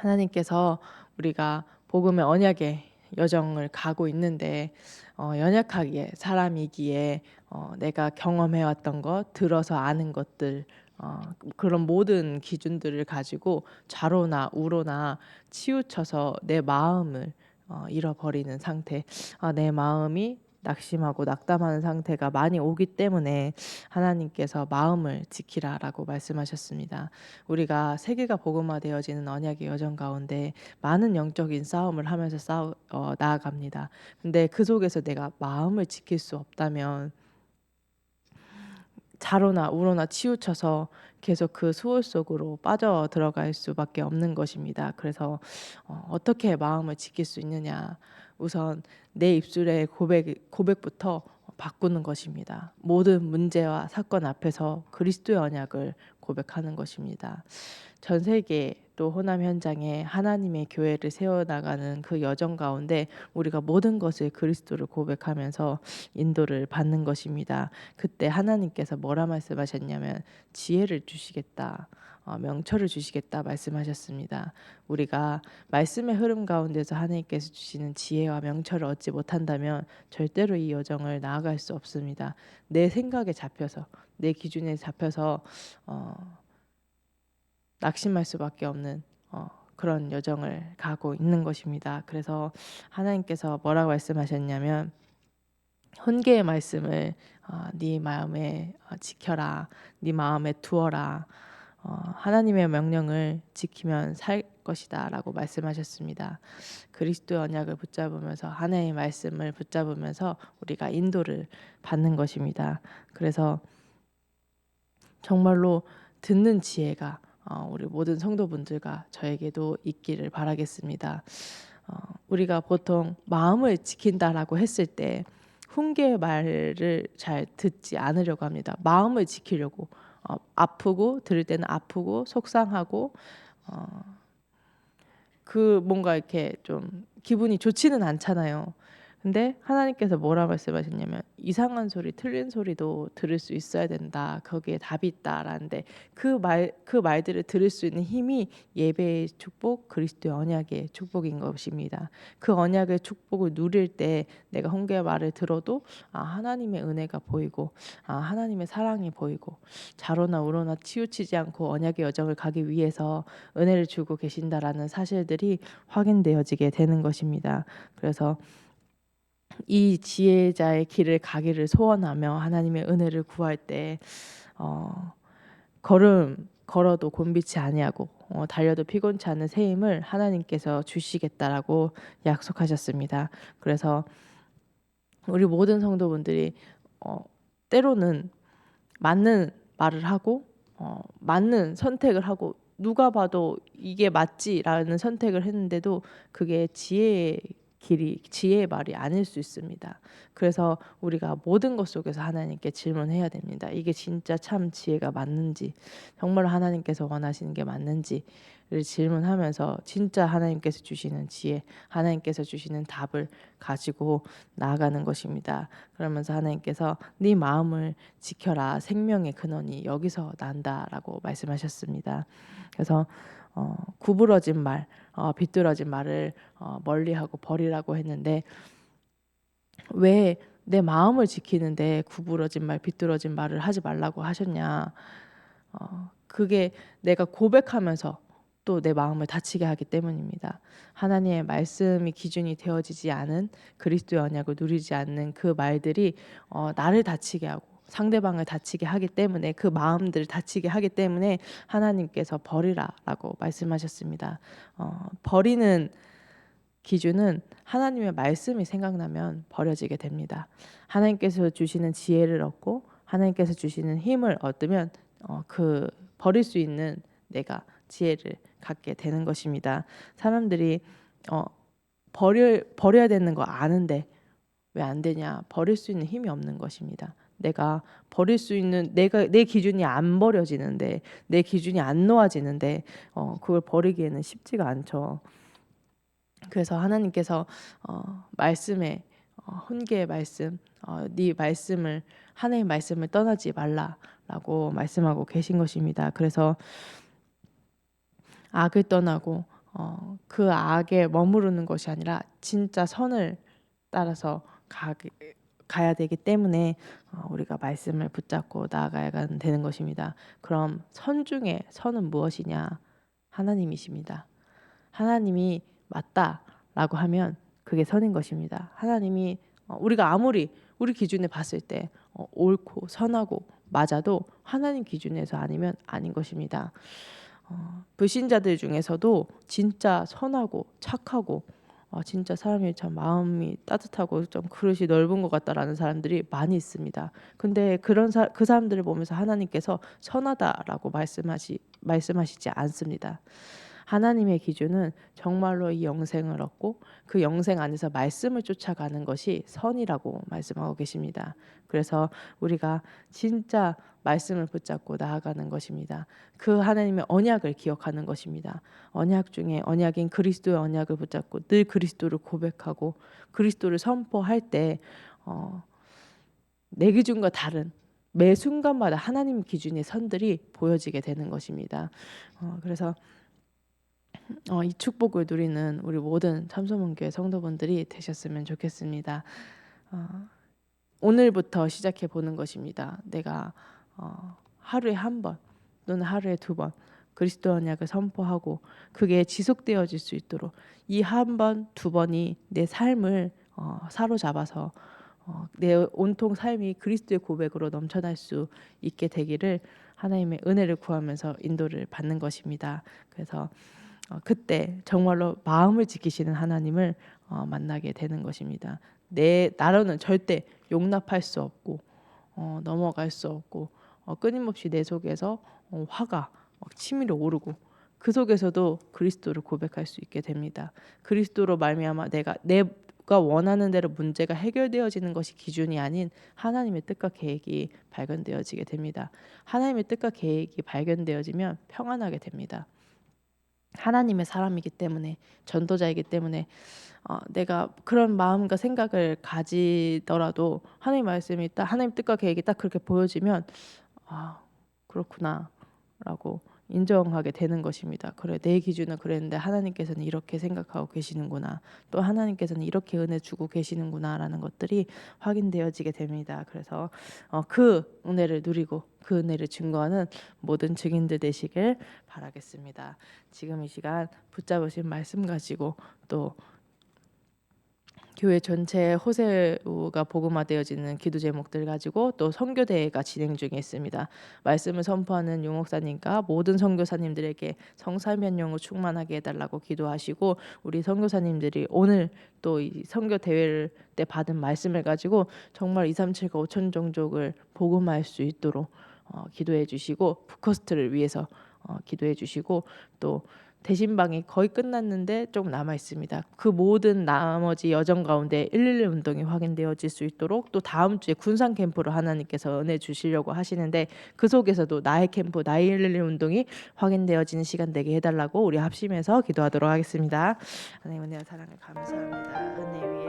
하나님께서 우리가 복음의 언약의 여정을 가고 있는데 연약하기에 사람이기에 내가 경험해왔던 것, 들어서 아는 것들 그런 모든 기준들을 가지고 좌로나 우로나 치우쳐서 내 마음을 잃어버리는 상태, 내 마음이 낙심하고 낙담하는 상태가 많이 오기 때문에 하나님께서 마음을 지키라라고 말씀하셨습니다. 우리가 세계가 복음화되어지는 언약의 여정 가운데 많은 영적인 싸움을 하면서 나아갑니다. 근데 그 속에서 내가 마음을 지킬 수 없다면 좌로나 우로나 치우쳐서 계속 그 수월 속으로 빠져 들어갈 수밖에 없는 것입니다. 그래서 어떻게 마음을 지킬 수 있느냐? 우선 내 입술의 고백부터 바꾸는 것입니다. 모든 문제와 사건 앞에서 그리스도의 언약을 고백하는 것입니다. 전 세계 또 호남 현장에 하나님의 교회를 세워나가는 그 여정 가운데 우리가 모든 것을 그리스도를 고백하면서 인도를 받는 것입니다. 그때 하나님께서 뭐라 말씀하셨냐면 지혜를 주시겠다. 명철을 주시겠다 말씀하셨습니다. 우리가 말씀의 흐름 가운데서 하나님께서 주시는 지혜와 명철을 얻지 못한다면 절대로 이 여정을 나아갈 수 없습니다. 내 생각에 잡혀서 내 기준에 잡혀서 낙심할 수밖에 없는 그런 여정을 가고 있는 것입니다. 그래서 하나님께서 뭐라고 말씀하셨냐면 훈계의 말씀을 네 마음에 지켜라, 네 마음에 두어라. 하나님의 명령을 지키면 살 것이다라고 말씀하셨습니다. 그리스도의 언약을 붙잡으면서 하나님의 말씀을 붙잡으면서 우리가 인도를 받는 것입니다. 그래서 정말로 듣는 지혜가 우리 모든 성도분들과 저에게도 있기를 바라겠습니다. 우리가 보통 마음을 지킨다라고 했을 때 훈계의 말을 잘 듣지 않으려고 합니다. 마음을 지키려고 아프고 들을 때는 아프고 속상하고 그 뭔가 이렇게 좀 기분이 좋지는 않잖아요. 근데 하나님께서 뭐라 말씀하셨냐면 이상한 소리, 틀린 소리도 들을 수 있어야 된다. 거기에 답이 있다라는데 그 말들을 들을 수 있는 힘이 예배의 축복, 그리스도의 언약의 축복인 것입니다. 그 언약의 축복을 누릴 때 내가 훈계의 말을 들어도 하나님의 은혜가 보이고 하나님의 사랑이 보이고 좌로나 우로나 치우치지 않고 언약의 여정을 가기 위해서 은혜를 주고 계신다라는 사실들이 확인되어지게 되는 것입니다. 그래서 이 지혜자의 길을 가기를 소원하며 하나님의 은혜를 구할 때 걸어도 곤비치 아니하고 달려도 피곤치 않은 새 힘을 하나님께서 주시겠다라고 약속하셨습니다. 그래서 우리 모든 성도분들이 때로는 맞는 말을 하고 맞는 선택을 하고 누가 봐도 이게 맞지라는 선택을 했는데도 그게 지혜의 말이 아닐 수 있습니다. 그래서 우리가 모든 것 속에서 하나님께 질문해야 됩니다. 이게 진짜 참 지혜가 맞는지, 정말 하나님께서 원하시는 게 맞는지를 질문하면서 진짜 하나님께서 주시는 지혜, 하나님께서 주시는 답을 가지고 나아가는 것입니다. 그러면서 하나님께서 네 마음을 지켜라. 생명의 근원이 여기서 난다라고 말씀하셨습니다. 그래서 구부러진 말, 비뚤어진 말을 멀리하고 버리라고 했는데 왜 내 마음을 지키는데 구부러진 말, 비뚤어진 말을 하지 말라고 하셨냐? 그게 내가 고백하면서 또 내 마음을 다치게 하기 때문입니다. 하나님의 말씀이 기준이 되어지지 않은 그리스도의 언약을 누리지 않는 그 말들이 나를 다치게 하고 상대방을 다치게 하기 때문에 그 마음들을 다치게 하기 때문에 하나님께서 버리라라고 말씀하셨습니다. 버리는 기준은 하나님의 말씀이 생각나면 버려지게 됩니다. 하나님께서 주시는 지혜를 얻고 하나님께서 주시는 힘을 얻으면 그 버릴 수 있는 내가 지혜를 갖게 되는 것입니다. 사람들이 버려야 되는 거 아는데 왜 안 되냐? 버릴 수 있는 힘이 없는 것입니다. 내가 버릴 수 있는 내 기준이 안 버려지는데 내 기준이 안 놓아지는데 그걸 버리기에는 쉽지가 않죠. 그래서 하나님께서 말씀에 훈계의 말씀, 네 말씀을 하나님의 말씀을 떠나지 말라라고 말씀하고 계신 것입니다. 그래서 악을 떠나고 그 악에 머무르는 것이 아니라 진짜 선을 따라서 가야 되기 때문에 우리가 말씀을 붙잡고 나아가야 되는 것입니다. 그럼 선 중에 선은 무엇이냐? 하나님이십니다. 하나님이 맞다라고 하면 그게 선인 것입니다. 하나님이 우리가 아무리 우리 기준에 봤을 때 옳고 선하고 맞아도 하나님 기준에서 아니면 아닌 것입니다. 불신자들 중에서도 진짜 선하고 착하고 진짜 사람이 참 마음이 따뜻하고 좀 그릇이 넓은 것 같다라는 사람들이 많이 있습니다. 근데 그 사람들을 보면서 하나님께서 선하다라고 말씀하시지 않습니다. 하나님의 기준은 정말로 이 영생을 얻고 그 영생 안에서 말씀을 쫓아가는 것이 선이라고 말씀하고 계십니다. 그래서 우리가 진짜 말씀을 붙잡고 나아가는 것입니다. 그 하나님의 언약을 기억하는 것입니다. 언약 중에 언약인 그리스도의 언약을 붙잡고 늘 그리스도를 고백하고 그리스도를 선포할 때 내 기준과 다른 매 순간마다 하나님 기준의 선들이 보여지게 되는 것입니다. 그래서 이 축복을 누리는 우리 모든 참소문교회 성도분들이 되셨으면 좋겠습니다. 오늘부터 시작해 보는 것입니다. 내가 하루에 한 번 또는 하루에 두 번 그리스도 언약을 선포하고 그게 지속되어질 수 있도록 이 한 번, 두 번이 내 삶을 사로잡아서 내 온통 삶이 그리스도의 고백으로 넘쳐날 수 있게 되기를 하나님의 은혜를 구하면서 인도를 받는 것입니다. 그래서 그때 정말로 마음을 지키시는 하나님을 만나게 되는 것입니다. 나로는 절대 용납할 수 없고 넘어갈 수 없고 끊임없이 내 속에서 화가 치밀어 오르고 그 속에서도 그리스도를 고백할 수 있게 됩니다. 그리스도로 말미암아 내가 원하는 대로 문제가 해결되어지는 것이 기준이 아닌 하나님의 뜻과 계획이 발견되어지게 됩니다. 하나님의 뜻과 계획이 발견되어지면 평안하게 됩니다. 하나님의 사람이기 때문에 전도자이기 때문에 내가 그런 마음과 생각을 가지더라도 하나님 말씀이 딱 하나님 뜻과 계획이 딱 그렇게 보여지면 그렇구나라고 인정하게 되는 것입니다. 그래 내 기준은 그랬는데 하나님께서는 이렇게 생각하고 계시는구나. 또 하나님께서는 이렇게 은혜 주고 계시는구나라는 것들이 확인되어지게 됩니다. 그래서 그 은혜를 누리고 그 은혜를 증거하는 모든 증인들 되시길 바라겠습니다. 지금 이 시간 붙잡으신 말씀 가지고 또 교회 전체 호세우가 복음화되어지는 기도 제목들 가지고 또 선교대회가 진행 중에 있습니다. 말씀을 선포하는 유목사님과 모든 선교사님들에게 성사면용을 충만하게 해달라고 기도하시고 우리 선교사님들이 오늘 또 이 선교대회를 때 받은 말씀을 가지고 정말 237과 5천 종족을 복음화할 수 있도록 기도해 주시고 푸커스트를 위해서 기도해 주시고 또 대신방이 거의 끝났는데 조금 남아 있습니다. 그 모든 나머지 여정 가운데 111 운동이 확인되어질 수 있도록 또 다음 주에 군산 캠프로 하나님께서 은혜 주시려고 하시는데 그 속에서도 나의 캠프 나의 111 운동이 확인되어지는 시간 되게 해달라고 우리 합심해서 기도하도록 하겠습니다. 하나님 은혜와 사랑을 감사합니다. 은혜 위에